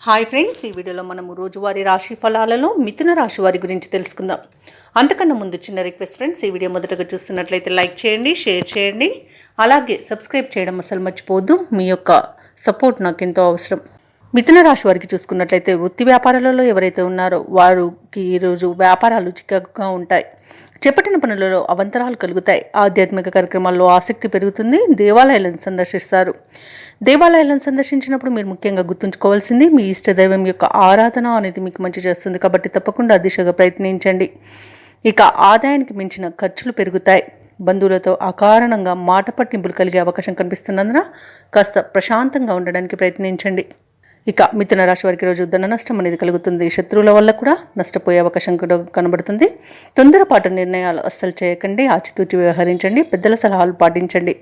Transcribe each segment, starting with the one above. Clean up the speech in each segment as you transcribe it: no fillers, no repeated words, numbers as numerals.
Hi friends, ఈ వీడియోలో మనము రోజువారీ రాశి ఫలాలలో మిథున రాశి వారి గురించి తెలుసుకుందాం. అంతకన్నా ముందు చిన్న రిక్వెస్ట్ ఫ్రెండ్స్, ఈ వీడియో మొదటగా చూస్తున్నట్లయితే లైక్ చేయండి, షేర్ చేయండి, అలాగే సబ్స్క్రైబ్ చేయడం అసలు మర్చిపోవద్దు. మీ యొక్క సపోర్ట్ నాకు ఎంతో అవసరం. మిథున రాశి వారికి చూసుకున్నట్లయితే వృత్తి వ్యాపారాలలో ఎవరైతే ఉన్నారో వారికి ఈరోజు వ్యాపారాలు చిక్కగా ఉంటాయి. చేపట్టిన పనులలో అవంతరాలు కలుగుతాయి. ఆధ్యాత్మిక కార్యక్రమాల్లో ఆసక్తి పెరుగుతుంది. దేవాలయాలను సందర్శిస్తారు. దేవాలయాలను సందర్శించినప్పుడు మీరు ముఖ్యంగా గుర్తుంచుకోవాల్సింది మీ ఇష్టదైవం యొక్క ఆరాధన అనేది మీకు మంచి చేస్తుంది. కాబట్టి తప్పకుండా దిశగా ప్రయత్నించండి. ఇక ఆదాయానికి మించిన ఖర్చులు పెరుగుతాయి. బంధువులతో అకారణంగా మాట పట్టింపులు కలిగే అవకాశం కనిపిస్తున్నందున కాస్త ప్రశాంతంగా ఉండడానికి ప్రయత్నించండి. ఇక మిథున రాశి వారికి రోజు ధన నష్టం అనేది కలుగుతుంది. శత్రువుల వల్ల కూడా నష్టపోయే అవకాశం కూడా కనబడుతుంది. తొందరపాటు నిర్ణయాలు అస్సలు చేయకండి. ఆచితూచి వ్యవహరించండి. పెద్దల సలహాలు పాటించండి.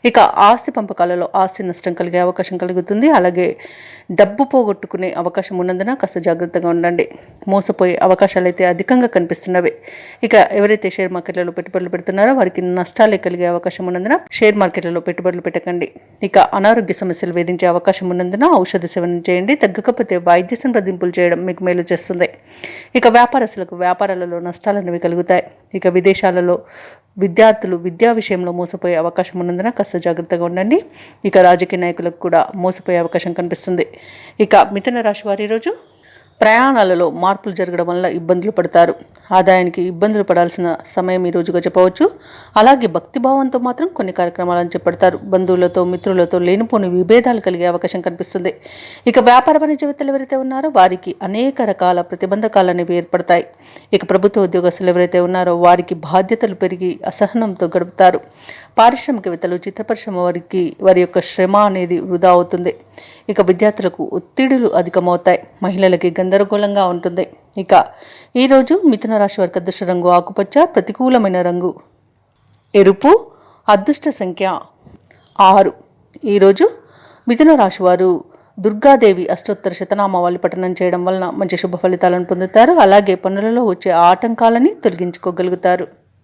ఇక ఆస్తి పంపకాలలో ఆస్తి నష్టం కలిగే అవకాశం కలుగుతుంది. అలాగే డబ్బు పోగొట్టుకునే అవకాశం ఉన్నందున కాస్త జాగ్రత్తగా ఉండండి. మోసపోయే అవకాశాలు అయితే అధికంగా కనిపిస్తున్నవి. ఇక ఎవరైతే షేర్ మార్కెట్లలో పెట్టుబడులు పెడుతున్నారో వారికి నష్టాలే కలిగే అవకాశం ఉన్నందున షేర్ మార్కెట్లలో పెట్టుబడులు పెట్టకండి. ఇక అనారోగ్య సమస్యలు వేధించే అవకాశం ఉన్నందున ఔషధ సేవన చేయండి. తగ్గకపోతే వైద్య సంప్రదింపులు చేయడం మీకు మేలు చేస్తుంది. ఇక వ్యాపారస్తులకు వ్యాపారాలలో నష్టాలు అనేవి కలుగుతాయి. ఇక విదేశాలలో విద్యార్థులు విద్యా విషయంలో మోసపోయే అవకాశం ఉన్నందున కాస్త జాగ్రత్తగా ఉండండి. ఇక రాజకీయ నాయకులకు కూడా మోసపోయే అవకాశం కనిపిస్తుంది. ఇక మిథున రాశి వారి రోజు ప్రయాణాలలో మార్పులు జరగడం వల్ల ఇబ్బందులు పడతారు. ఆదాయానికి ఇబ్బందులు పడాల్సిన సమయం ఈ రోజుగా చెప్పవచ్చు. అలాగే భక్తిభావంతో మాత్రం కొన్ని కార్యక్రమాలను చేపడతారు. బంధువులతో మిత్రులతో లేనిపోని విభేదాలు కలిగే అవకాశం కనిపిస్తుంది. ఇక వ్యాపార వాణిజ్యవేత్తలు ఎవరైతే ఉన్నారో వారికి అనేక రకాల ప్రతిబంధకాలు అనేవి ఏర్పడతాయి. ఇక ప్రభుత్వ ఉద్యోగస్తులు ఎవరైతే ఉన్నారో వారికి బాధ్యతలు పెరిగి అసహనంతో గడుపుతారు. పారిశ్రామికవేత్తలు చిత్ర పరిశ్రమ వారికి వారి యొక్క శ్రమ అనేది వృధా అవుతుంది. ఇక విద్యార్థులకు ఒత్తిడులు అధికమవుతాయి. మహిళలకి గందరగోళంగా ఉంటుంది. ఇక ఈరోజు మిథున రాశి వారికి అదృష్ట రంగు ఆకుపచ్చ, ప్రతికూలమైన రంగు ఎరుపు, అదృష్ట సంఖ్య 6. ఈరోజు మిథున రాశి వారు దుర్గాదేవి అష్టోత్తర శతనామావళి పఠనం చేయడం వలన మంచి శుభ ఫలితాలను పొందుతారు. అలాగే పనులలో వచ్చే ఆటంకాలని తొలగించుకోగలుగుతారు.